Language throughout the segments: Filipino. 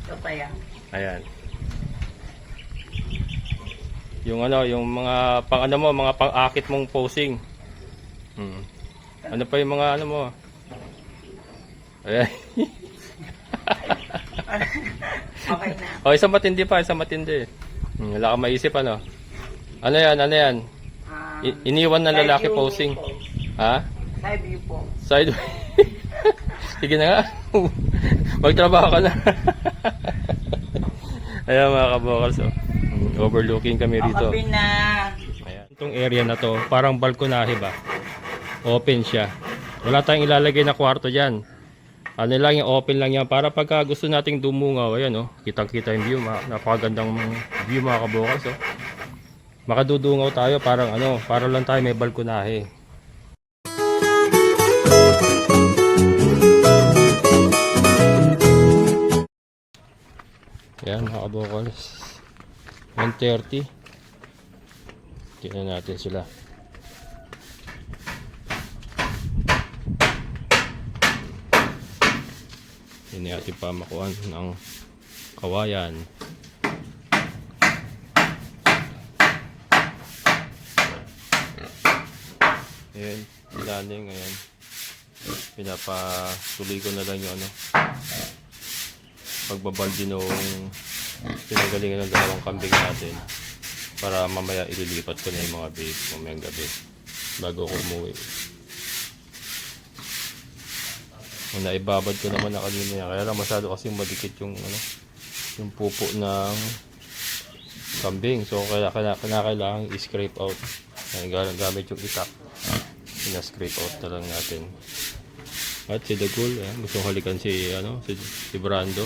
Ito pa yan. Ayan. Yung ano, yung mga pang ano mo, mga pang-akit mong posing. Ano pa yung mga ano mo? Ayan. Okay na. O, isang matindi pa, isang matindi. Wala kang maisip ano. Ano yan, ano yan? Iniwan ng lalaki posing. Ha? Side view po. Side. Sige na nga. Magtrabaho ka na. Ayan mga kabokals. Overlooking kami rito. Kapi na. Ayan. Itong area na to, parang balkonahe ba? Open siya. Wala tayong ilalagay na kwarto dyan. Ano lang yung open lang yan. Para pagka gusto nating dumungaw, ayan oh. Kitang-kita yung view. Napakagandang view mga kabokals oh. Makadudungaw tayo parang ano, para lang tayo may balkonahe. Yan mga kabokals, 1:30. Tingnan natin sila. Hindi natin pa makuha ng kawayan. Ayan, ilalim ngayon. Pinapatuloy ko na lang yung ano, pagbabaldi nung pinagalingan ng dalawang kambing natin para mamaya ililipat ko na yung mga bake mamayang gabi bago ko umuwi. Naibabad ko naman na kanina yan, kaya lang masyado kasi madikit yung ano, yung pupo ng kambing, so kailangan i-scrape out. Gamit yung itak, ina-scrape out na lang natin. At si Dagul, gusto halikan si ano, si Brando.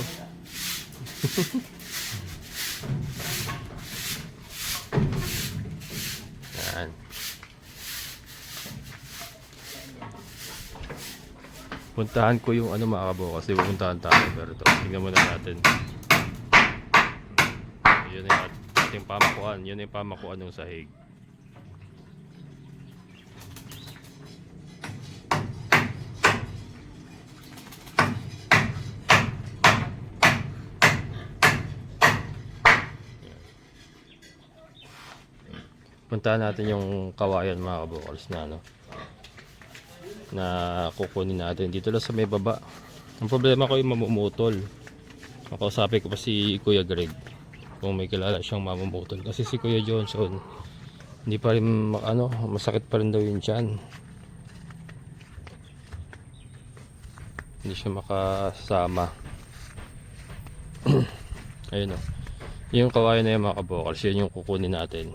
Yan. Puntahan ko yung ano mga kabokals, kasi pupuntahan tayo, pero ito, tingnan muna natin. Yun yung ating pamakuan, yun yung pamakuan ng sahig. Puntahan natin yung kawayan mga kabokals na ano, na kukunin natin dito lang sa may baba. Ang problema ko yung mamumutol. Makausapin ko pa si Kuya Greg kung may kilala siyang mamumutol, kasi si Kuya Johnson hindi pa rin ano, masakit pa rin daw yung tiyan, hindi siya makasama. Ayun o, yung kawayan na yung mga kabokals, yun yung kukunin natin.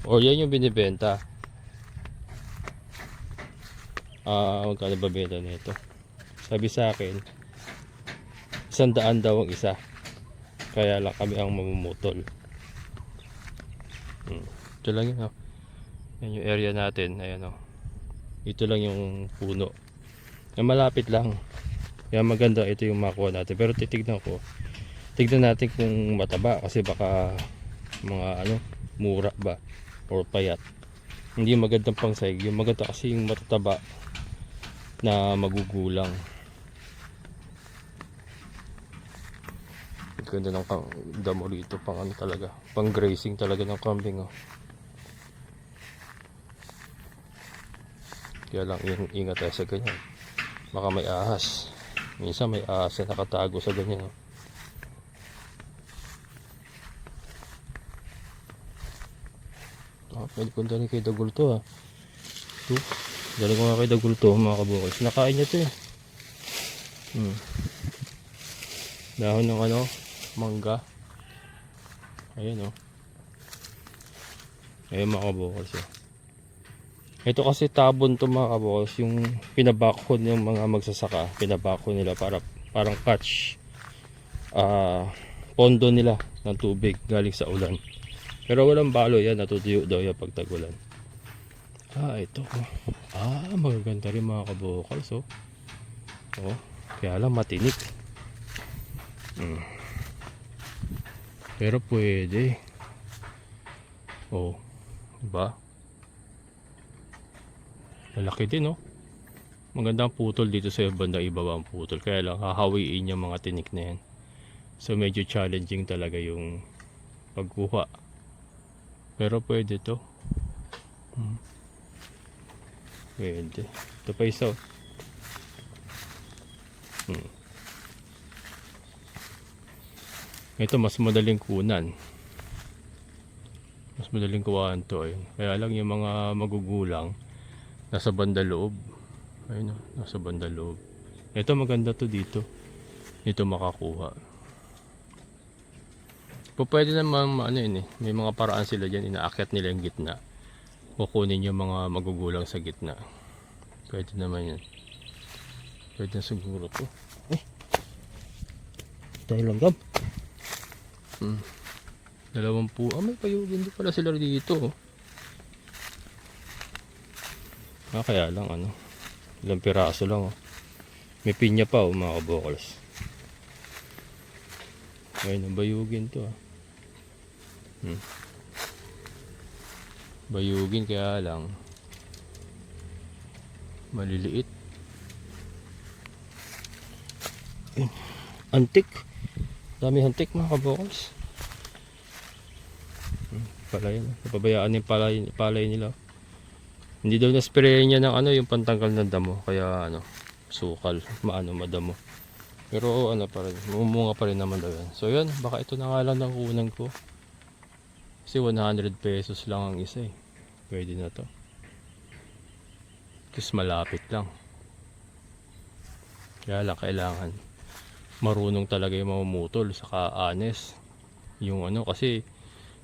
O yan yung binibenta. Magkano ba benta nito? Sabi sa akin 100 daw ang isa. Kaya lang kami ang mamumutol. Ito lang yun. Yan yung area natin. Ayan o. Ito lang yung puno. Yan, malapit lang. Kaya maganda ito yung makuha natin. Pero titignan ko. Tignan natin kung mataba. Kasi baka mga ano, mura ba or payat. Hindi magandang pangsahig. Yung maganda kasi yung matataba na magugulang. Ganda ng damo rito, pang ano talaga, pang grazing talaga ng kambing oh. Kaya lang ingat tayo sa ganyan, baka may ahas. Minsan may ahas na nakatago sa ganyan oh. Pwede ko dali kay Dagul to ito, dali ko nga kay Dagul to mga kabukals. Nakain niya to eh. Dahon ng ano, mangga. Ayan oh. Ayan mga kabukals oh. Ito kasi tabon to mga kabukals, yung pinabakon yung mga magsasaka, pinabakon nila para parang catch pondo nila ng tubig galing sa ulan. Pero walang balo yan, natutuyo daw yan pag tag-ulan. Ito magaganda rin mga kabukals oh. Kaya lang matinik. Pero pwede. Diba? Malaki din oh. Magandang putol dito sa bandang ibaba ang putol. Kaya lang hahawiin yung mga tinik na yan. So medyo challenging talaga yung pagkuha. Pero pwede to. Pwede. Ito pa isa. Ito mas madaling kunan. Mas madaling kuhaan to. Ayun. Kaya lang yung mga magugulang nasa banda loob. Ayun, nasa banda loob. Ito maganda to dito. Dito makakuha. Pwede naman ano yun eh. May mga paraan sila dyan. Inaakyat nila yung gitna. Kukunin yung mga magugulang sa gitna. Pwede naman yan. Pwede na siguro to. Tayo langgam. 20. May payugin din pala sila dito. Kaya lang ano. Ilang piraso lang. May pinya pa mga kabokals. Ayun, bayugin to. Bayugin kaya lang maliliit. Antik. Dami antik mga kabokals. Palay na. Napabayaan yung palay nila. Hindi daw na-spray niya ng ano yung pantanggal ng damo. Kaya ano, sukal. Madamo. Pero ano pa rin. Mumunga pa rin naman daw yan. So yun, baka ito na nga lang ng kunan ko. Kasi 100 pesos lang ang isa eh. Pwede na to. Tapos malapit lang. Kaya lang kailangan marunong talaga yung mamumutol. Saka honest. Yung ano kasi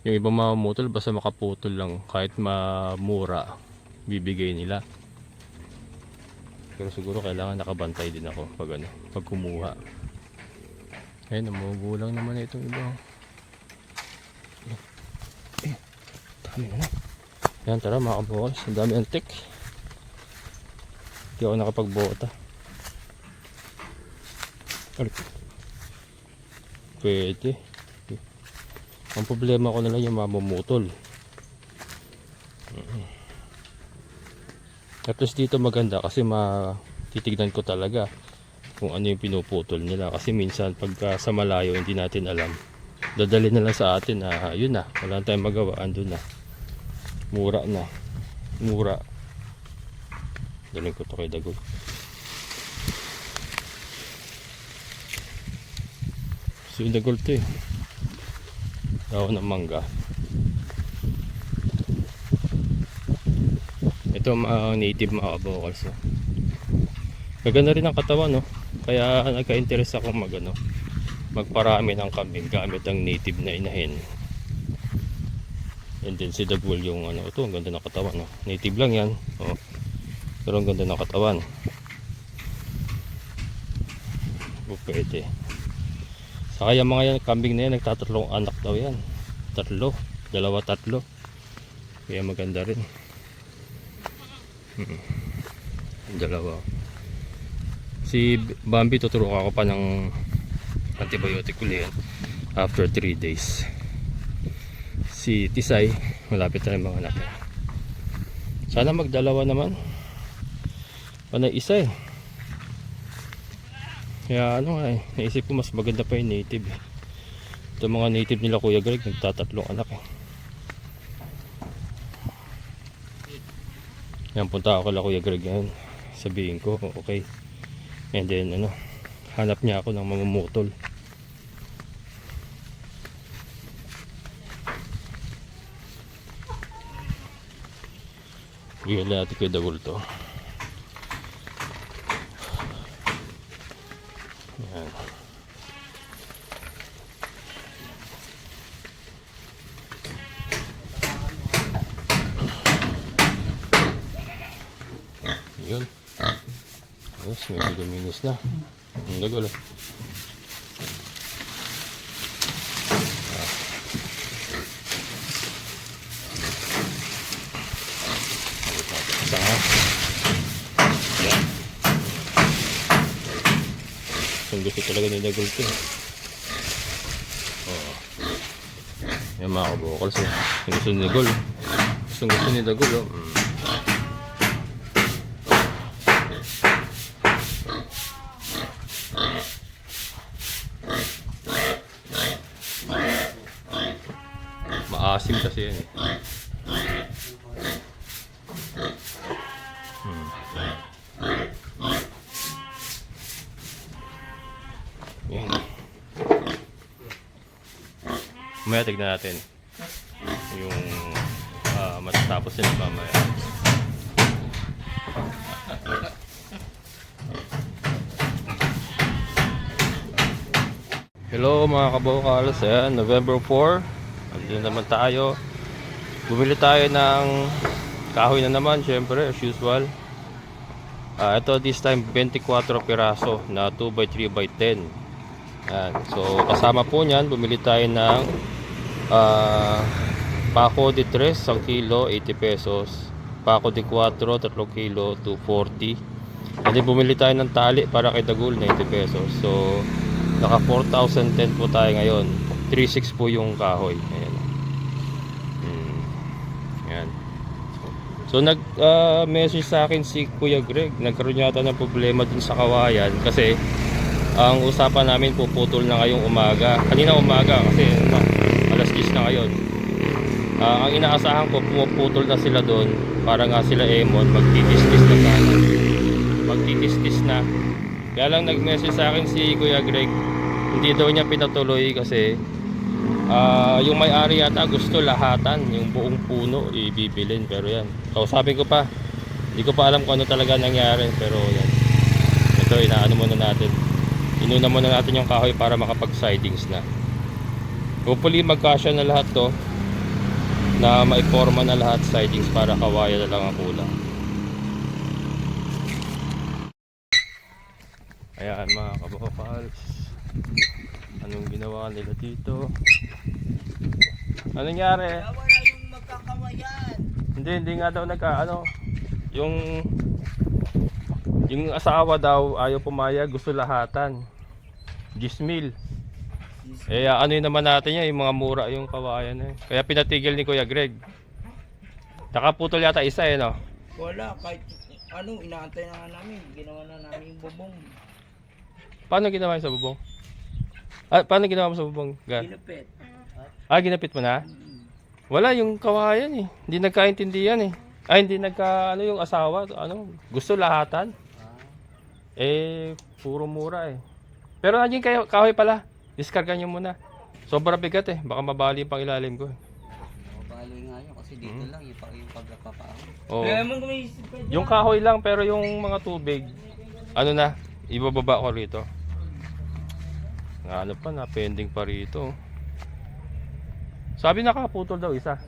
yung ibang mamumutol basta makaputol lang. Kahit mamura bibigay nila. Pero siguro kailangan nakabantay din ako pag ano, pag kumuha. Ayun, namugulang naman na itong iba. Dami na. Yan, tara mga kabokals. Ang dami antik. Hindi ako nakapagbota. Pwede. Ang problema ko na lang yung mamumutol. At least dito maganda kasi titignan ko talaga kung ano yung pinuputol nila. Kasi minsan pagka sa malayo hindi natin alam. Dadali na lang sa atin na yun na. Wala tayong magawa. Andun na. Mura na. Mura. Daling ko to kay Dagol. So yung Dagol to eh. Daw ng mangga. Ito native mga kabokals. Gaganda rin ang katawan no. Kaya nagka-interest ako magparami ng kambing gamit ang native na inahin. And then si Dagol yung ito ang ganda ng katawan no. Native lang yan. Oh. Pero ang ganda ng katawan. Pwede. Saka yung mga yan, kambing na yan nagtatatlong anak daw yan. 3, 2, 3. Kaya maganda rin. 2. Si Bambi tuturuan ako pa ng antibiotic ulit after 3 days. Si Tisay malapit na yung mga anak niya. Sana magdalawa naman. Panay isa eh. Kaya naisip ko mas maganda pa yung native. Ito mga native nila Kuya Greg nagtatatlong anak eh. Yan, punta ako kala Kuya Greg yan. Sabihin ko okay. And then hanap niya ako ng mamumutol. Bigyan natin kay Dagol to. Yan. Yun. Yes, medyo luminis na. Ang Dagol eh. Ang gusto talaga ni Dagol ito. Yan mga kabokals eh. Ang gusto ni Dagol. Gusto ni Dagol oh. Maasim kasi yan eh. Yan. Mamaya tignan natin yung matatapos nila mamaya. Hello mga kabokals, ayan, November 4. Andun naman tayo. Bumili tayo ng kahoy na naman, syempre, as usual. Ito this time 24 piraso na 2x3x10. Ayan. So kasama po niyan, bumili tayo ng pako de 3, 1 kilo, 80 pesos. Pako de 4, 3 kilo, 240. And then bumili tayo ng tali para kay Dagul, 90 pesos. So naka 4,010 po tayo ngayon. 3.6 po yung kahoy. Ayan. Ayan. So nag-message sa akin si Kuya Greg. Nagkaroon yata ng problema dun sa kawayan kasi ang usapan namin puputol na ngayong umaga. Kanina umaga kasi alas 10 na ngayon. Ang inaasahan ko pumuputol na sila doon para nga sila Emon magtitis-tis na sana. Magtitis-tis na. Kaya lang nag-message sa akin si Kuya Greg, hindi daw niya pinatuloy kasi yung may-ari yata gusto lahatan, yung buong puno ibibilin. Pero yan, kausapin ko pa, hindi ko pa alam kung ano talaga nangyari. Pero yan, ito inaano muna natin, inuna muna natin yung kahoy para makapag sidings na. Hopefully magkasya na lahat to, na maiporma na lahat sidings para kawaya na lang ang kulang. Ayan mga kabokals, anong ginawa nila dito? Anong nangyari? Wala yung magkakawayan. Hindi nga daw yung asawa daw ayaw pumayag, gusto lahatan. Gismil. Ano yun naman natin yan, yung mga mura yung kawayan eh. Kaya pinatigil ni Kuya Greg. Nakaputol yata isa eh, no? Wala, kahit inaantay na nga namin. Ginawa na namin yung bubong. Paano ginawa yun sa bubong? Paano ginawa mo sa bubong? Ginupit. Ginapit mo na? Wala yung kawayan eh. Hindi nagkaintindihan eh. Hindi yung asawa, gusto lahatan. Puro mura eh. Pero nandiyan kahoy pala. Diskargan nyo muna. Sobrang bigat eh. Baka mabali pang ilalim ko eh. Mabali nga yun kasi dito lang yung pagkakapaan. Oo. Kaya mo gumisip ka dyan. Yung kahoy lang pero yung mga tubig, ibababa ko rito. Na pending pa rito. Sabi nakaputol daw isa.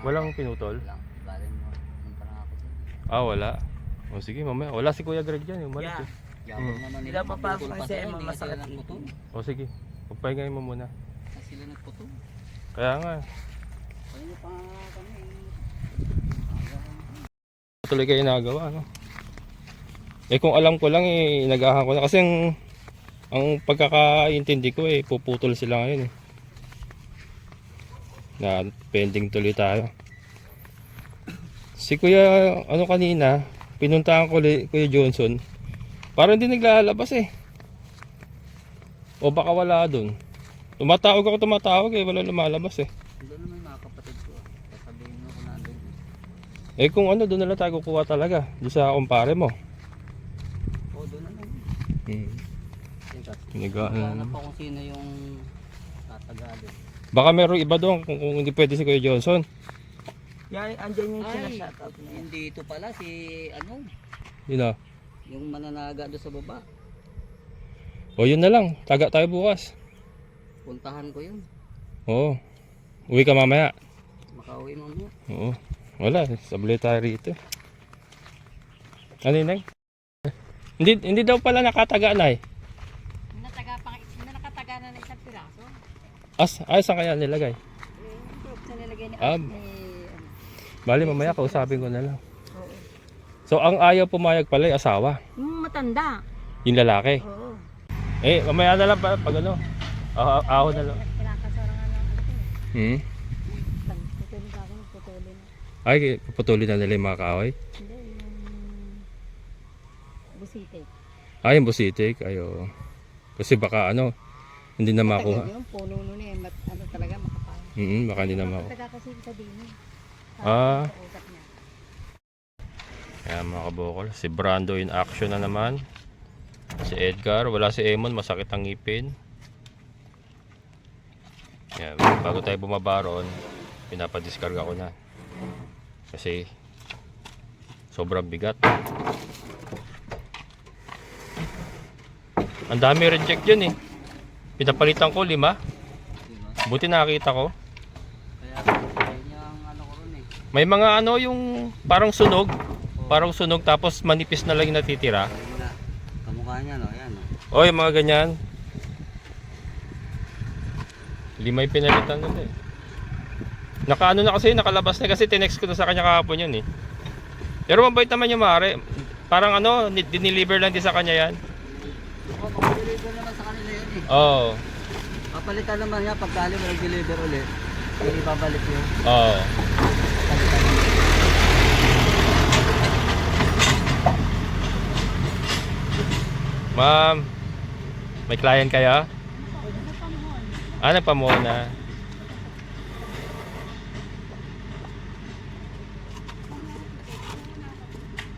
Walang pinutol? Bali mo. Punta na ako dyan. Wala. O sige mamaya. Wala si Kuya Greg dyan. Umalis Yeah. eh. Yabang naman Sila papasok maputol kasi pa sila, hindi nga masakit sila nagputol. O sige. Pagpahingay mo muna. Sila nagputol. Kaya nga. Kaya pa kami. Tuloy kayo nagawa, no? Kung alam ko lang inagahan ko na kasi ang pagkakaintindi ko puputol sila ngayon eh. Na pending tuloy tayo. Si Kuya kanina, pinuntahan ko Kuya Johnson. Parang hindi naglalabas eh. O baka wala doon. Tumatawag wala lumalabas eh. Doon naman mga kapatid ko. Sasabihin mo kung nandun. Kung doon na lang tayo kukuha talaga. Doon sa kumpare mo. Doon naman. Pinagaan Hanap pa kung sino yung tatagalin. Baka meron iba doon kung hindi pwede si Kuya Johnson. Yan, andyan yung Ay, sinashoutout na yan. hindi ito pala si Yun na. yung mananaga doon sa baba. O yun na lang. Taga tayo bukas. Puntahan ko yun. Oo. Uwi ka mamaya. Makauwi mo mo. Oo. Wala. Sabli tayo rito. Ano yun? Hindi daw pala nakataga na eh. Nakataga na ng isang piraso. Saan kaya nilagay? Sa nilagay ni Bali mamaya kausapin ko na lang. So ang ayaw pumayag pala yung asawa. Matanda. Yung lalaki. Oo. Mamaya na lang pag ahon na lang. Kinakasara nga ng putulin sa akin, putulin. Puputulin na nila yung mga kahoy. Hindi, yung busite. Yung busitik. Kasi baka hindi na makuha. Yung puno nun talaga makapal. Baka hindi na mako. Taga kasi sa din. Ah. Sa utak niya. Kaya mga kabukol, si Brando in action na naman. Si Edgar, wala si Emon, masakit ang ngipin. Yan, bago tayo bumaba roon, pinapadiskarga ko na. Kasi sobrang bigat. Ang dami reject yun eh. Pinapalitan ko 5. Diba? Buti nakita ko. Kaya niya ang ano ko ron eh. May mga ano yung parang sunog. Parang sunog tapos manipis na lang yung natitira. Ayun na. Kamukha niya no, ayan no. O yung mga ganyan. 5 yung pinalitan nila eh. Nakaano na kasi, nakalabas na kasi tinext ko na sa kanya kahapon yun eh. Pero mabait naman yung mare. Parang ano, diniliver lang din sa kanya yan. Ako, mag-deliver naman sa kanila yun eh. Oo. Papalitan naman niya pagkali mo nag-deliver ulit. Hindi babalik yun. Oo. Palitan naman. Ma'am, may client kayo? Ah, nagpamuhon na.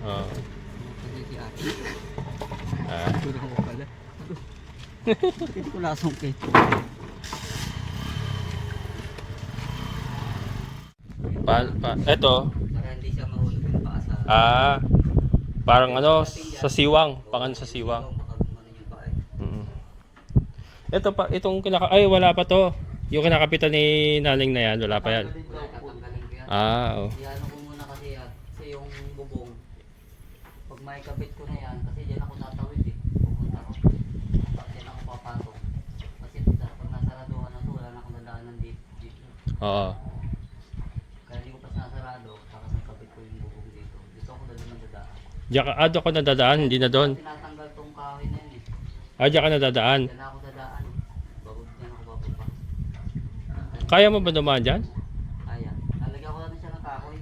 Oo. Kasi si ate. Ah. Siguro ko pala. Hindi ko nasungkit. Eto. Para hindi siya mahulog yung paa sa... Ah, parang ano, sa siwang. Pangan sa siwang. Baka gumanon yung paa eh. Ito pa, itong ay wala pa to. Yung kinakapitan ni Naning na yan, wala pa yan. Tatanggalin ko yan. Ah, oh. Iano ko muna kasi yan. Kasi yung bubong. Pag may kabit ko na yan, kasi dyan ako tatawid eh. Pupunta ko. Pag dyan ako papasok. Kasi pag nasaraduhan na to, wala na akong dadaanan dito. Oo. Kaya hindi ko pa sinasarado para sa kabit ko yung bubong dito. Dito ako dali ng dadaan. Diyan ka, doon ko nadadaan, hindi na doon. Tinatanggal tong kahoy na yun eh. Ah, diyan ka nadadaan. Dyan ako dadaan. Bago dyan ako bababa. Kaya mo ba dumaan dyan? Ayan. Nalagyan ko lang siya ng kahoy.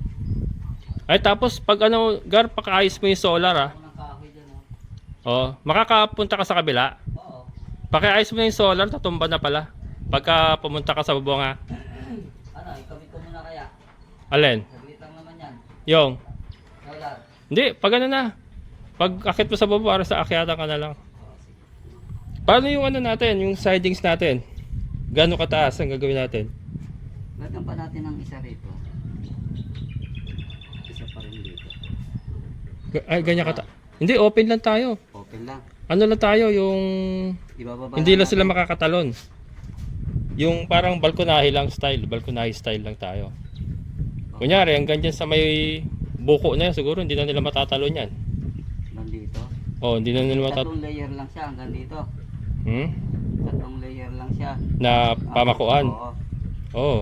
Ay, tapos pag ano, Gar, pakaayos mo yung solar ah. Ako ng kahoy dyan oh. Oh, makakapunta ka sa kabila. Oo. Pakiayos mo na yung solar, tatumba na pala. Pagka pumunta ka sa bubong ha. Ano, ikabit ko muna kaya. Alin? Saglit lang naman yan. Yung. Solar. Hindi, pag ano na. Pag akit mo sa bubong, para sa akyatan ka na lang. Oo, sige. Paano yung ano natin, yung sidings natin? Gano'ng kataas ang gagawin natin? Lagyan pa natin ng isa rito. Isa pa rin dito. Ay, ganyan kataas. Hindi, open lang tayo. Open lang. Ano lang tayo, yung Ibababa hindi lang natin. sila makakatalon. Yung parang balkonahe lang style, balkonahe style lang tayo. Kunyari, hanggang dyan sa may buko na yan, siguro hindi na nila matatalon yan. Nandito. Oh, hindi na nila matatalon. Tatlong layer lang siya hanggang dito. Hmm? Tatlong layer lang siya. Na pamakuan. Oo. Oh.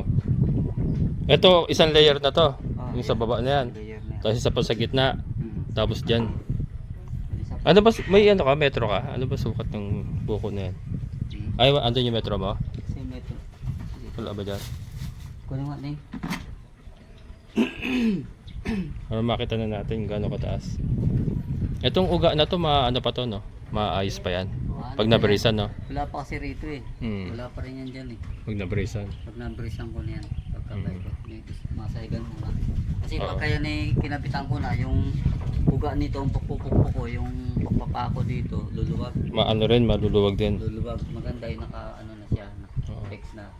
Ito, isang layer na to. Oo, Yung sa baba na yan. layer na yan. Tapos isa pa sa gitna. Hmm. Tapos dyan. Isa pa. Ano ba, may ano ka, metro ka? Ano ba sukat ng buko na yan? Hmm. Ay, andun yung metro mo? Kasi metro. Sige. Wala ba dyan? Kunin mo Ning. Para makita na natin gano'ng kataas. Itong uga na to, ano pa to, no? Maayos pa yan. Pag nabarisan, no? Wala pa kasi rito eh. Hmm. Wala pa rin yan dyan eh. Pag nabarisan. Pag nabarisan ko na yan. Pagkabay ko. Masaygan muna. Kasi Oo. pagka yan eh, kinapitan ko na yung uga nito, ang pagpupukpo ko, yung pagpapako dito, luluwag. Maano rin, maluluwag din. Luluwag. Maganda yung naka, ano na siya, Oo. fix na.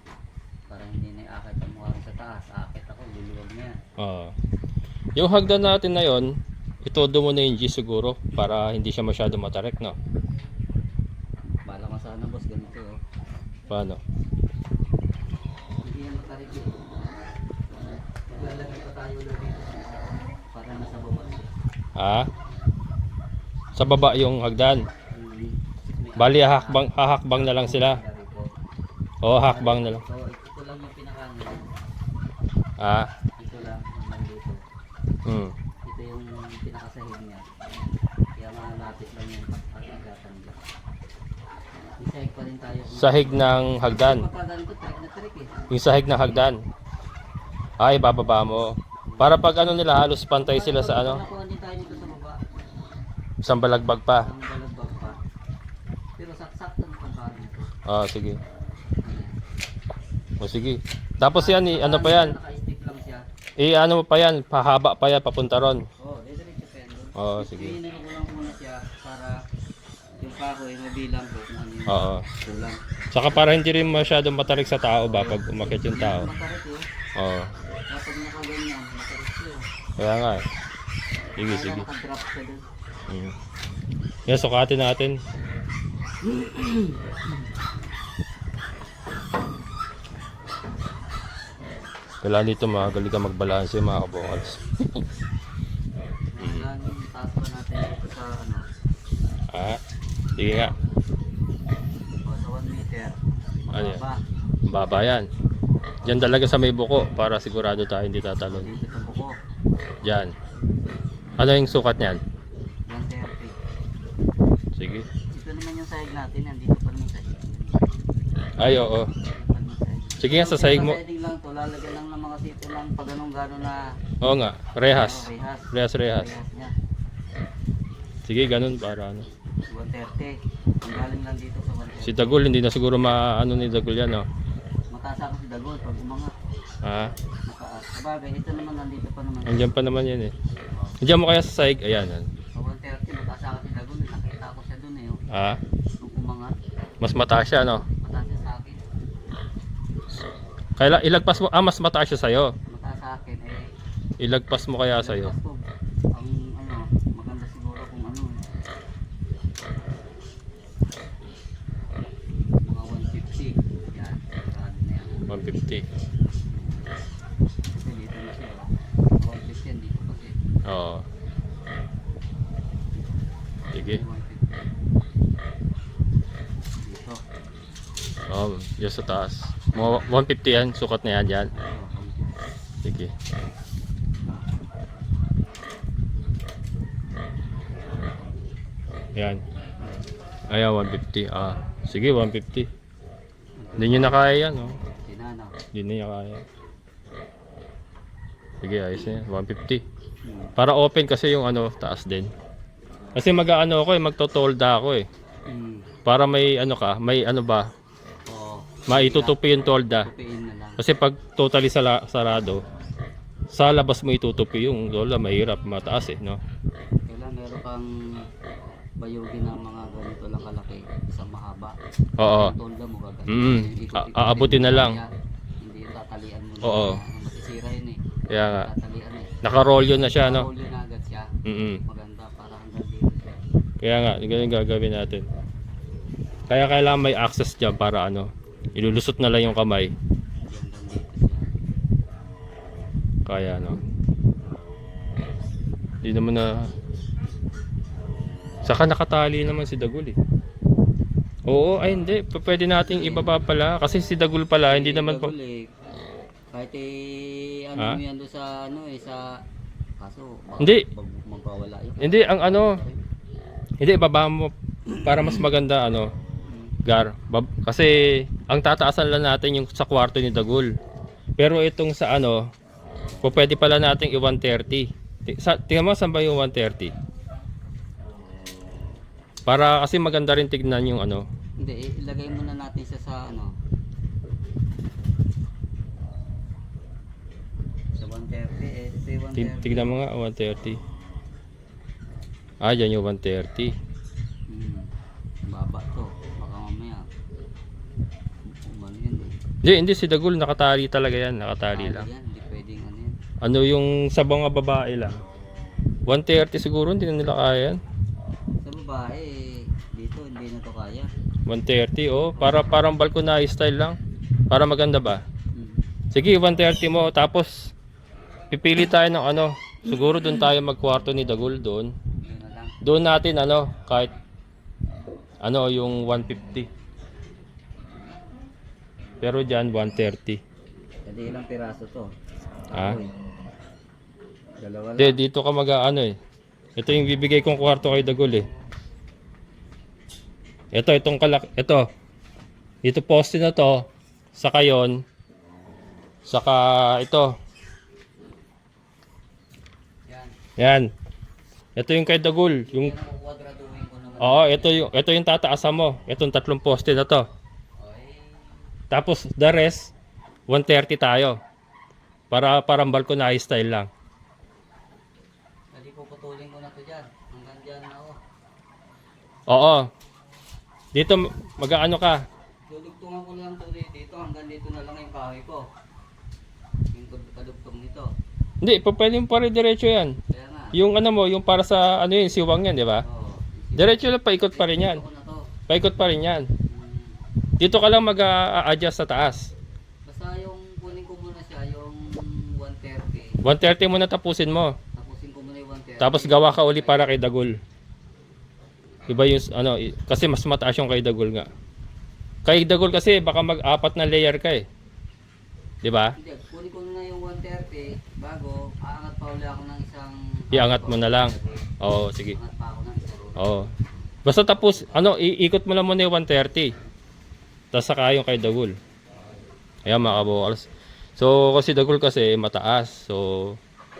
Para hindi na iakit ang mukha ko sa taas. Akit ako, luluwag na yan. Oo. Yung hagdan natin na yon, itodo mo na yung G siguro para hindi siya masyado matarek, no? Bala ka sana boss, ganito oh. Paano? Hindi yan matarik eh. Maglalagay pa tayo ulit dito. Para nasa baba siya. Ha? Sa baba yung hagdan. May Bali, hahakbang na lang sila. rito. Oo, hakbang na lang. So, ito lang yung pinakanya. Ah? Ito lang, naman dito. Hmm. Ito yung pinakasahig niya. Kaya malapit lang yung pagkagatan niya. Isahig pa rin tayo. Sahig ng hagdan. Pagkagan ko, trick na trick eh. Yung sahig ng hagdan. Ay, bababa mo. Para pag ano nila, halos pantay sila sa ano, Nakuha din tayo dito sa baba. isang balagbag pa. Ang balagbag pa. Pero saksak ng pagkagan ko. Ah, sige. O sige. Tapos yan, ano pa yan? Naka-stick lang siya. Ano mo pa yan? Pahaba pa yan, papunta ron. Oo, diretso pa yan doon. Oo, sige. Hinino ko lang muna siya para yung kahoy mabilang ko kung ano yung Oo. kulang. Saka para hindi rin masyadong matarik sa tao ba pag umakyat yung tao. Matarik yun. Oo. Kapag nakaganyan, matarik yun. Kaya nga eh. Sige, Para sige. nakadrop siya doon. Yan, sukatin natin. Kailangan dito magaling ka magbalanse mga kabokals. Hanggang taas pa natin dito sa ano, Sige nga. o sa 1 meter. Ano yan? Mababa. Baba yan. Diyan talaga sa may buko para sigurado tayo hindi tatalon. Dito sa buko. Diyan. Ano yung sukat niyan? 130. Sige. Ito naman yung sahig natin. Nandito pa naman sahig. Ay, oo. Sige nga, sa sahig mo. Sa lang to, lalagyan lang ng mga sito lang pag anong gano'n na Oo nga, rehas. rehas. Rehas. Rehas niya. Sige, ganun para ano. 130. Ang galing lang dito sa 130. Si Dagul, hindi na siguro maano ni Dagul yan, no? Mataas ako si Dagol pag umangat. Mataas. Sabagay, ito naman nandito pa naman. Andiyan pa naman yan eh. Andiyan mo kaya sa sahig? Ayan. Sa 130, mataas ako si Dagol. Nakita ko siya dun eh. Oh. Nung umangat, Mas mataas siya, no? mataas siya sa akin. Kaya ilagpas mo, mas mataas siya sa'yo. Mataas sa akin eh. Ilagpas mo kaya sa'yo. Ilagpas ko. Ang ano, maganda siguro kung ano eh. Mga 150. Yan. Sigurado na yan. 150. Kasi dito na siya. 150 yan dito kasi. Oo. Sige. 150. Dito. Yan sa taas. Mga 150 yan, sukat na yan dyan. Sige. Yan. Ayan, 150. Sige, 150. Hindi nyo na kaya yan, oh. Sinana. Hindi niya kaya. Sige, ayos na yan. 150. Para open kasi yung ano, taas din. Kasi mag-ano ako eh, magtotolda ako eh. Para may ano ka, may ano ba, Oo. maitutupi yung tolda. Tupiin na lang. Kasi pag totally sarado, sa labas mo itutupi yung tolda, mahirap, mataas eh, no? Kailan meron kang bayugin na mga ganito lang kalaki, isang mahaba. Oo. Yung tolda mo gagawin. Mm. Aabutin na lang. Hindi yung tatalian mo. Oo. Masisira yun eh. Kaya nga, Tatalian eh. naka-roll yun na siya, no? Roll yun na agad siya. Maganda para hanggang dito siya. Kaya nga, ganyan gagawin natin. Kaya kailangan may access dyan para ano, ilulusot na lang yung kamay. Hanggang dito siya. Kaya no. Hindi naman na. Saka nakatali naman si Dagul eh. Oo, ay hindi. Pwede nating ibaba pala. Kasi si Dagul pala, hindi naman po. Kahit ano mo yan doon sa ano eh, sa kaso. Hindi. Magpawala yun. Hindi, ang ano. Hindi, ibaba mo para mas maganda ano. Gar. Kasi ang tataasan lang natin yung sa kwarto ni Dagul. Pero itong sa ano, pwede pala nating i-130. Tingnan mo saan ba yung 130? Para kasi maganda rin tignan yung ano. Hindi, ilagay muna natin siya sa ano. Sa 130 eh. Ito yung 130. Tignan mo nga, 130. Yan yung 130. Baba to. Baka mamaya. Umano yan eh. Hindi si Dagul, nakatali talaga yan. Nakatali lang. Yan, hindi pwedeng ano yan. Ano yung sa mga babae lang. 130 siguro, hindi na nila kaya yan. Sa babae, dito hindi na to kaya. 130, parang balconay style lang. Para maganda ba? Sige, 130 mo. Tapos, pipili tayo ng ano. Siguro doon tayo magkwarto ni Dagul doon. Yun na lang. Doon natin ano, kahit ano yung 150. Pero dyan 130. Kasi ilang piraso to? Uy. Dalawa lang. Hindi, dito ka ano eh. Ito yung bibigay kong kwarto kay Dagul eh. Itong ito. Ito poste na to. Saka yon. Saka ito. Yan. Ito yung kay Dagul. Yung, Yan ang kukwadraduhin ko naman. oo, ito yung tataasan mo. Itong tatlong poste na to. Okay. Tapos the rest, 130 tayo. Parang balconary style lang. Hindi puputulin ko na to dyan. Hanggang dyan na ako. Oo. Dito mag-aano ka? Dudugtungan ko lang to dito. Hanggang dito na lang yung kahoy ko. Yung kadugtong nito. Hindi, pwede mo pa rin diretso yan. Kaya nga. Yung ano mo, yung para sa ano yun, siwang yan, di ba? Oo. Diretso lang, paikot pa rin yan. Ito ko na to. Paikot pa rin yan. Hmm. Dito ka lang mag-adjust sa taas. Basta yung kunin ko muna siya, yung 130. 130 muna tapusin mo. Tapusin ko muna yung 130. Tapos gawa ka uli para kay Dagul. Iba yung ano, kasi mas mataas yung kay Dagul nga. Kay Dagul kasi baka mag-apat na layer ka eh. 'Di ba? Hindi, kunin ko na yung 130 bago aangat pa uli ako ng isang Iangat mo na lang. Oo, sige. Aangat pa ako ng isang Oo. Basta tapos ano, iikot mo lang muna yung 130. Tapos saka yung kay Dagul. Ayan mga kabokals. So kasi Dagul kasi mataas. So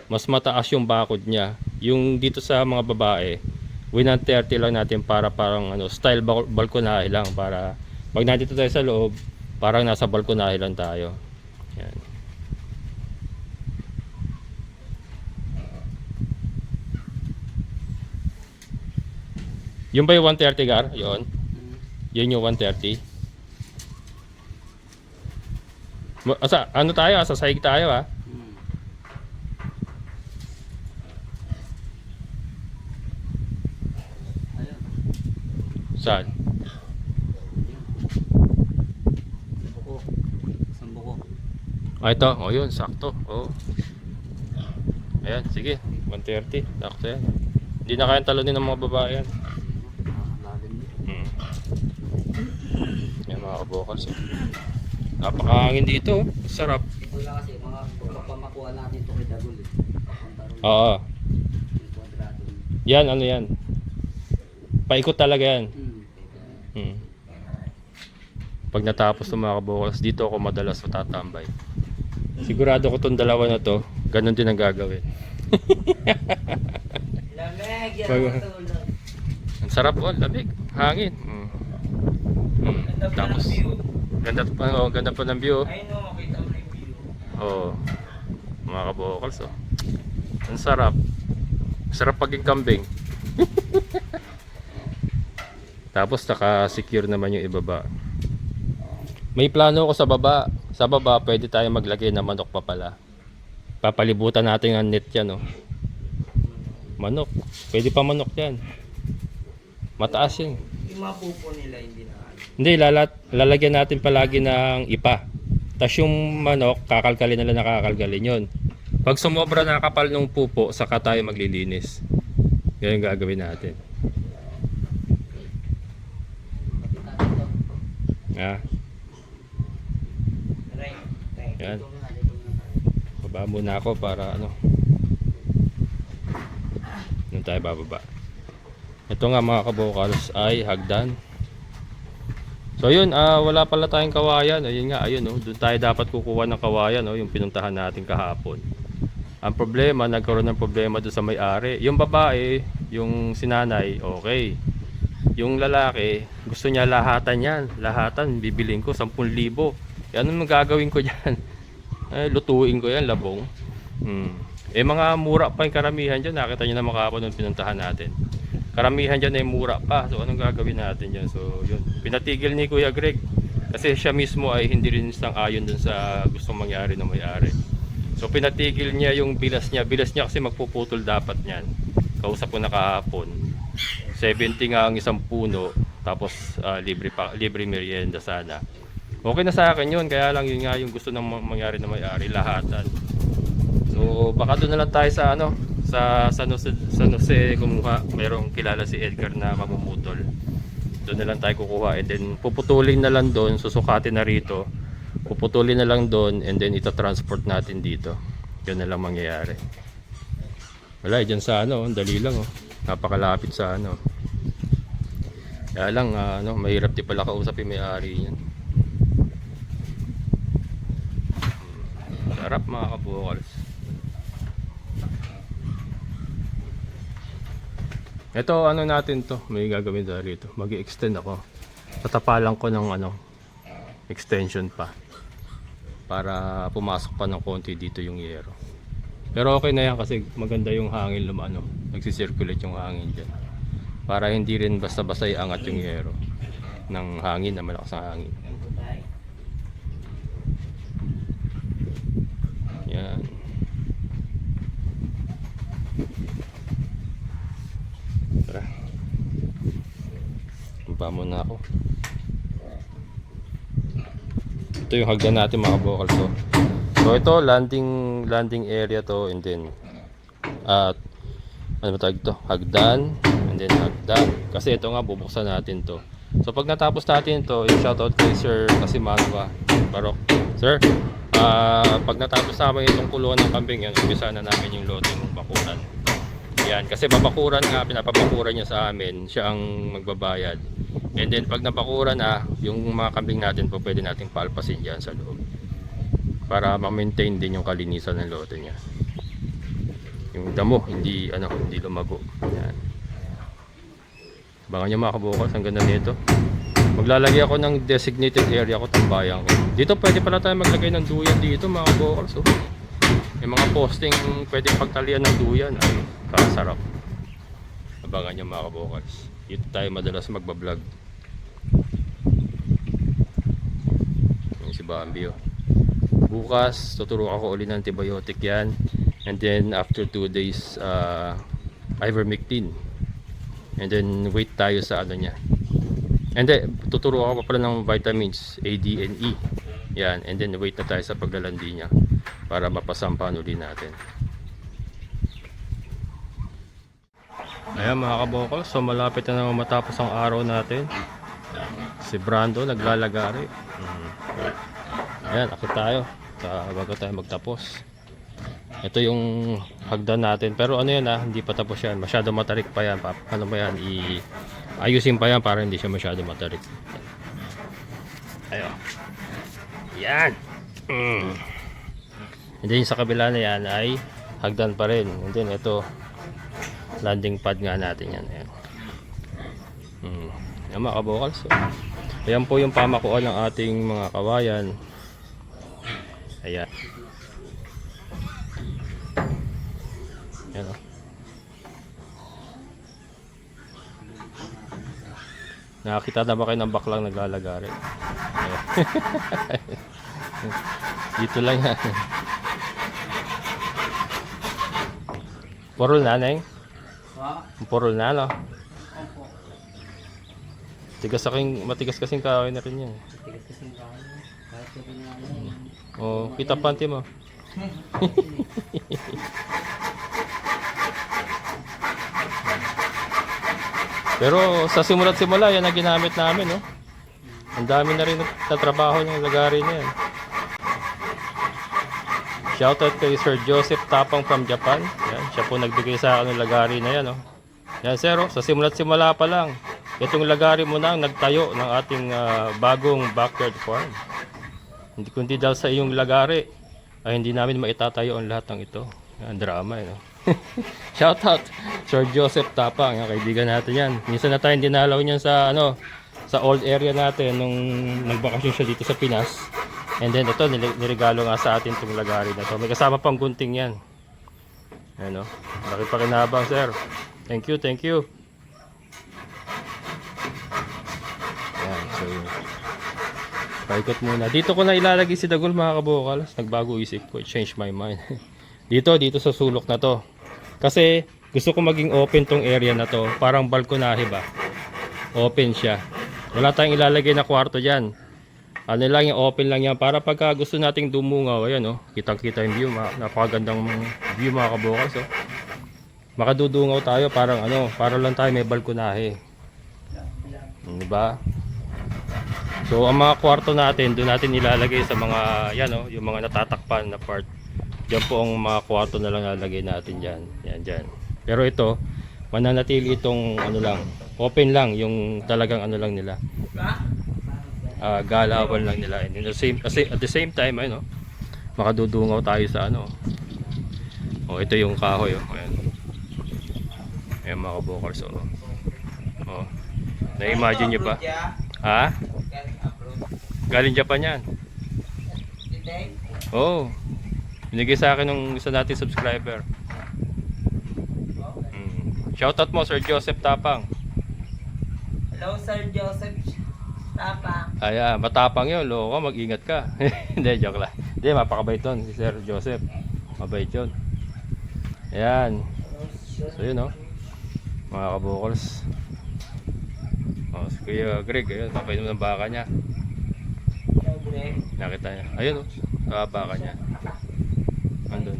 mas mataas yung bakod niya. Yung dito sa mga babae, 130 lang natin para parang ano, style balkonahe lang para pag nandito tayo sa loob, parang nasa balkonahe lang tayo. Yan. Yung ba yung 130 gar? Yun. Yun yung 130. Asa, ano tayo? Sa sahig tayo ha? Ayun. Saan? Buko. Isang buko. Ah, ito. O yun, sakto. O. Ayan, sige. 130. Sakto yan. Hindi na kayang talunin ng mga babae yan. Lalim din. Yan mga kabokals. Napakahangin dito. Sarap. Ito lang kasi mga pamakuha natin ito kay Dagul eh. Papunta ron Oo. yung kwadrado. Yan, ano yan. Paikot talaga yan. Hmm. Pag natapos ng mga kabokals, dito ako madalas matatambay. Sigurado ko tong dalawa na to, ganun din ang gagawin. Lamig, yan Bago. ang matulog. Ang sarap oh, lamig, hangin. Ganda pa Tapos, ng view. ganda pa ng view. Ayun o, makita mo yung view. Oo. Mga kabokals oh. Ang sarap. Sarap paging kambing. Tapos naka-secure naman yung ibaba. May plano ko sa baba. Sa baba pwede tayo maglagay ng manok pa pala. Papalibutan natin ang net yan oh. Manok. Pwede pa manok yan. Mataas yan. Yung mga pupo nila hindi na ano. Hindi, lalagyan natin palagi ng ipa. Tapos yung manok, kakalkalin nila nakakalkalin yun. Pag sumobra na kapal ng pupo, saka tayo maglilinis. Yan yung gagawin natin. Kita dito. Ah, Right. Thank you. yan. Dito muna tayo. Baba muna ako para ano. Doon tayo bababa. Ito nga mga kabokals ay hagdan. So yun, wala pala tayong kawayan. Ayun nga, ayun oh, doon tayo dapat kukuha ng kawayan oh, yung pinuntahan natin kahapon. Ang problema, nagkaroon ng problema doon sa may-ari. Yung babae, yung sinanay, okay. Yung lalaki, gusto niya lahatan yan. Lahatan, bibiling ko 10,000. Ano nang gagawin ko diyan? Lutuin ko yan, labong. Mga mura pa yung karamihan dyan. Nakita nyo na makapon nung pinuntahan natin. Karamihan dyan ay mura pa. So anong gagawin natin dyan? So yun, pinatigil ni Kuya Greg. Kasi siya mismo ay hindi rin sang-ayon dun sa gustong mangyari ng may-ari. So pinatigil niya yung bilas niya. Bilas niya kasi magpuputol dapat niyan. Kausap ko na kahapon. 70 nga ang isang puno. Tapos libre merienda sana. Okay na sa akin yun. Kaya lang yun nga yung gusto ng mangyari ng may-ari. Lahatan. So baka doon na lang tayo sa ano, sa San Jose kumuha. Merong kilala si Edgar na mamumutol. Doon na lang tayo kukuha and then puputulin na lang doon, susukatin na rito. Puputulin na lang doon and then ita-transport natin dito. Yun na lang mangyayari. Wala, dyan sa ano, dali lang oh. Napakalapit sa ano. Kaya lang ano, mahirap di pala kausap yung may-ari niyan. Sarap mga kabukals. Ito ano natin to, may gagawin tayo rito. Mag-i-extend ako. Tatapalan ko ng ano, extension pa. para pumasok pa ng konti dito yung yero. Pero okay na yan kasi maganda yung hangin lumano, nagsisirculate yung hangin dyan, para hindi rin basta-basta iangat yung yero ng hangin na malakas ang hangin. Yan. Tara. Baba muna ako. Ito yung hagdan natin mga kabokal. So ito landing area to, and then at ano ba tawag ito? Hagdan, and then hagdan. Kasi ito nga bubuksan natin to. So pag natapos natin to, yung shoutout kay Sir Casimanova Barok. Sir, pag natapos namin itong kulungan ng kambing, yan, umpisa na namin yung loading ng bakuran. Yan, kasi babakuran nga, pinapabakuran niya sa amin, siya ang magbabayad. And then pag nabakuran na, yung mga kambing natin po pwede nating palpasin dyan sa loob, para ma-maintain din yung kalinisan ng lote niya. Yung damo, hindi lumago. Yan. Abangan nyo mga kabukas, ang ganda nito. Maglalagay ako ng designated area ko, tambayan ko. Dito pwede pala tayo maglagay ng duyan dito mga kabukas. So, may mga posting pwede pagtalian ng duyan. Ay, kasarap. Abangan nyo mga kabukas. Dito tayo madalas magbablog. Yung si Bambi oh. Bukas tuturuan ko ulit ng antibiotic yan, and then after 2 days ivermectin, and then wait tayo sa ano niya, and then tuturuan ko pa pala ng vitamins A, D, and E yan, and then wait na tayo sa paglalandi niya para mapasampahan ulit natin. Ayan mga kabokal, so malapit na naman matapos ang araw natin. Si Brando naglalagari. Ayan, akit tayo bago tayo magtapos. Ito yung hagdan natin, pero ano yan hindi pa tapos yan, masyado matarik pa yan. Ano ba yan, ayusin pa yan para hindi siya masyado matarik. Ayo. Yan. And then sa kabila na yan ay hagdan pa rin. And then ito landing pad nga natin yan. Ayan. Ayan mga kabokal, so ayan po yung pamakuan ng ating mga kawayan. Ayan. Ayan o. Nakakita na ba kayo ng baklang naglalagari? Dito lang yan. Porol na, Neng? Porol na, no? Matigas kasing kahoy na rin yan. Matigas kasing kahoy. Kahit sabi na ano. Oh, kita panty mo. Pero sa simula yan na ginamit namin, no? Ang dami na rin natrabaho ng lagari na yan. Shoutout kay Sir Joseph Tapang from Japan. Yan, siya po nagbigay sa akin ng lagari na yan, no? Yan, sir, sa simula pa lang, itong lagari mo na ang nagtayo ng ating bagong backyard farm. Hindi kundi dahil sa iyong lagari ay hindi namin maitatayo ang lahat ng ito. Yan, drama no? Shoutout Sir Joseph Tapang, yung kaibigan natin yan. Minsan na tayong dinalaw niyan sa sa old area natin nung nagbakasyon siya dito sa Pinas. And then ito niregalo nga sa atin itong lagari na to. May kasama pang gunting yan. Ano? Laki pa kinabang, sir. Thank you, thank you. Yan, so paikot muna. Dito ko na ilalagay si Dagol mga kabokal. Nagbago isip ko, change my mind. dito sa sulok na to. Kasi gusto ko maging open tong area na to. Parang balkonahe ba? Open siya. Wala tayong ilalagay na kwarto dyan. Ano lang yung open lang yan. Para pagka gusto nating dumungaw, ayan oh, kitang-kita yung view. Napakagandang view mga kabokal. So, makadudungaw tayo parang para lang tayo may balkonahe. Diba? So ang mga kwarto natin, doon natin ilalagay sa mga yung mga natatakpan na part. Diyan po ang mga kwarto na lang lalagay natin diyan. Yan diyan. Pero ito, mananatili itong open lang, yung talagang lang nila. Galawan lang nila. And at the same time, makadudungaw tayo sa Oh, ito yung kahoy Ayan. Ayan mga kabokals Oh. Na-imagine nyo ba? Ha? Galing Japan yan. Teng? Oo. Binigay sa akin ng isa nating subscriber. Shoutout mo, Sir Joseph Tapang. Hello, Sir Joseph Tapa. Ayan, matapang yun. Loko, mag-ingat ka. Hindi, joke lang. Hindi, mapakabait yun si Sir Joseph. Mabait yun. Ayan. So yun, no? Mga kabukals. Oh, si Kuya Greg, ayun, papainom ng baka niya. Nakita niya. Ayun, oh. Baka niya. Andun.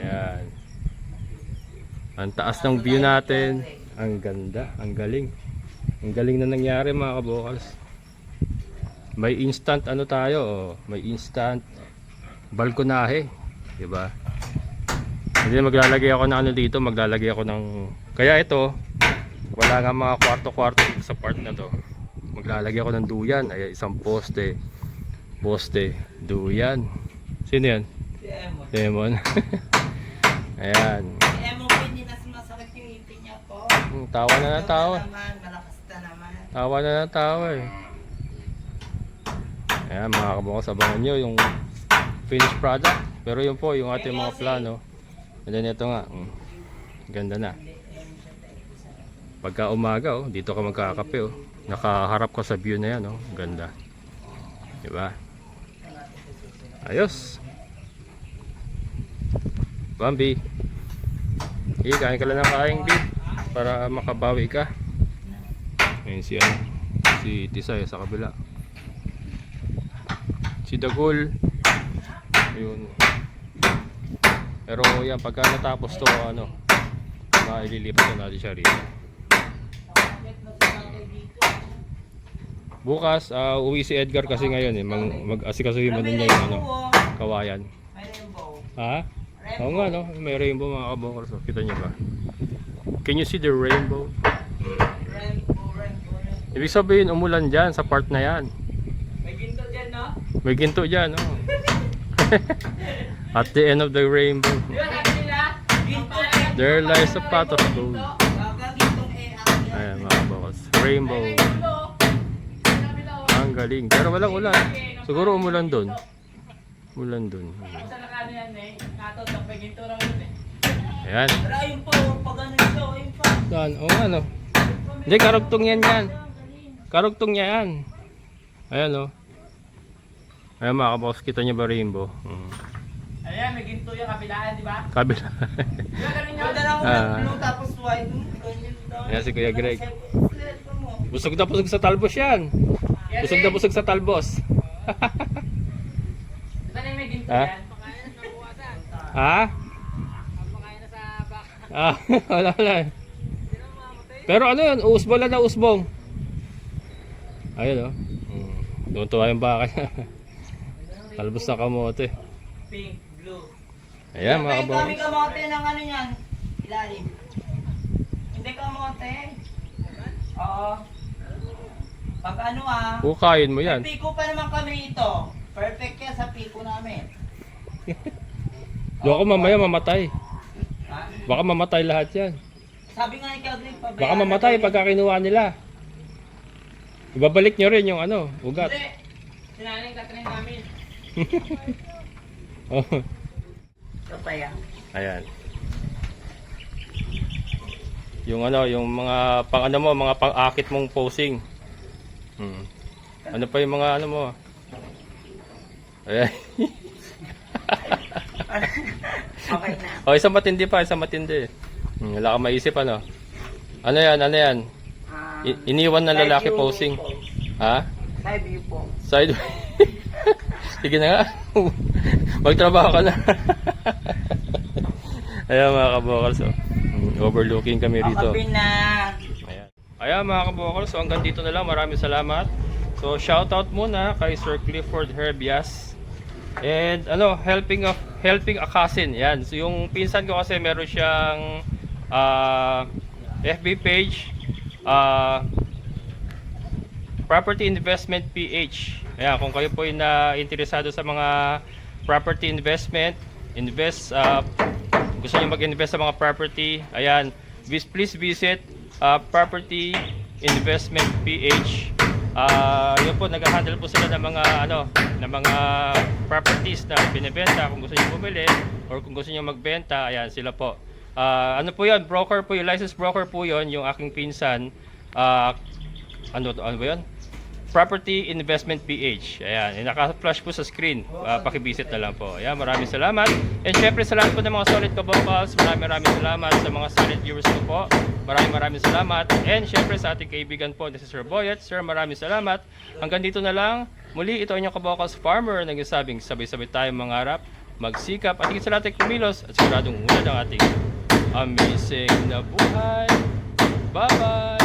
Ayan. Ang taas ng view natin. Ang ganda, ang galing. Ang galing na nangyari mga kabukals. May instant ano tayo, oh. May instant balkonahe, 'di ba? Hindi maglalagay ako ng ano dito, maglalagay ako ng kaya ito, wala nga mga kwarto-kwarto sa part na 'to. Maglalagay ako ng duyan, ay isang poste, duyan. Sino 'yan? Si Emon. Demon. Ayan. Si Emon pininas masakit yung ipin niya po. Tawa na ng tawa. Malakas na naman. Tawa na ng tawa eh. Ayan mga kabukals, abangan nyo yung finished product. Pero yun po yung ating mga plano. And then ito nga, ganda na. Pagka umaga, oh, dito ka magkakape, oh. Nakaharap ka sa view na yan, oh. Ganda. Diba? Ayos. Bambi. Kain ka lang ng kaing beef para makabawi ka. Ayun si ano, si Tisay sa kabila. Si Dagol. Ayun. Pero yan, pagka natapos to, ano, maililipat na natin siya rito. Bukas, uwi si Edgar kasi ngayon eh. Mag-asikasuhin mo din niya yung ano, kawayan. May rainbow. Ha? Oo nga, no? May rainbow mga kabukals. So, kita niyo ba? Can you see the rainbow? Rainbow. Ibig sabihin, umulan dyan sa part na yan. May ginto dyan, no? May ginto dyan, no? At the end of the rainbow, Di ba sabi nila? Ginto eh. there lies a pot of gold. Gintong eh. Ayan mga kabukals. Rainbow. Ang galing. Pero walang ulan. Siguro umulan dun. Umulan dun. Sa nakano yan eh. Natot, may ginto raw yun eh. Ayan. Pero ayun po, pag ano siya, ayun pa. Saan? Oo nga, no? Hindi, karugtong yan yan. Karugtong niya yan. Ayan, no? Ayan mga kabukals. Kita niyo ba rainbow? Ayan, may ginto yung kabilaan, di ba? Kabila. Di ba ganun yun? Dala ko blue tapos white. Ayan si Kuya Greg. Busog na busog sa talbos yan. Busog na busog sa talbos. Di ba na may ginto Ha? yan? Ha? Ah, wala. Pero ano yun, usbong lang na usbong. Ayun, oh. Tuwan-tuwa yung baka niya. Talbos na kamote. Pink, blue. Ayan mga Kami kabukals. kamote ng ano yan, ilalim. Hindi kamote. Oo. Pag ano Kukain mo yan. may piko pa naman kami ito. Perfect yan sa piko namin. Baka mamaya mamatay. Ha? Baka mamatay lahat yan. Sabi nga ni Kagling, pabayaan. Baka mamatay pagka kinuha nila. Ibabalik nyo rin yung ano, ugat. Hindi. Sinaling katrin namin. Oh. Ito pa yan. Ayan. Yung ano, yung mga pang ano mo, mga pang-akit mong posing. Ano pa yung mga ano mo? Ayan. Okay na. Oh, isang matindi pa, isang matindi. Wala kang maisip ano. Ano yan, ano yan? Iniwan ng lalaki posing. Ha? Side view po. Side. Sige na nga. Magtrabaho ka na. Ayan mga kabukals. Oh. Overlooking kami rito. Kapin na. Ayan. Ayan mga kabukals. So hanggang dito na lang. Maraming salamat. So shoutout muna kay Sir Clifford Herbias. And ano, helping a cousin. Yan. So yung pinsan ko kasi meron siyang FB page. Property Investment PH. Ayan, kung kayo po ay na-interesado sa mga property investment, gusto niyo mag-invest sa mga property, ayan, please visit Property Investment PH. yun po, nag-handle po sila ng mga ng mga properties na binebenta kung gusto niyo bumili or kung gusto niyo magbenta, ayan sila po. Ano po 'yon? Broker po 'yung licensed broker po 'yon, yung aking pinsan. Ano ba 'yon? Property Investment PH. Ayan, naka-flash po sa screen. Paki-visit na lang po. Ayan, maraming salamat. And syempre sa lahat po ng mga solid kabokals, maraming salamat sa mga silent viewers ko po. Maraming salamat. And syempre sa ating kaibigan po na si Sir Boyet. Sir, maraming salamat. Hanggang dito na lang. Muli, ito ang inyong kabokals farmer na nagsasabing sabay-sabay tayong mangarap, magsikap at higit sa lahat ay kumilos at siguradong unad ang ating amazing na buhay. Bye-bye!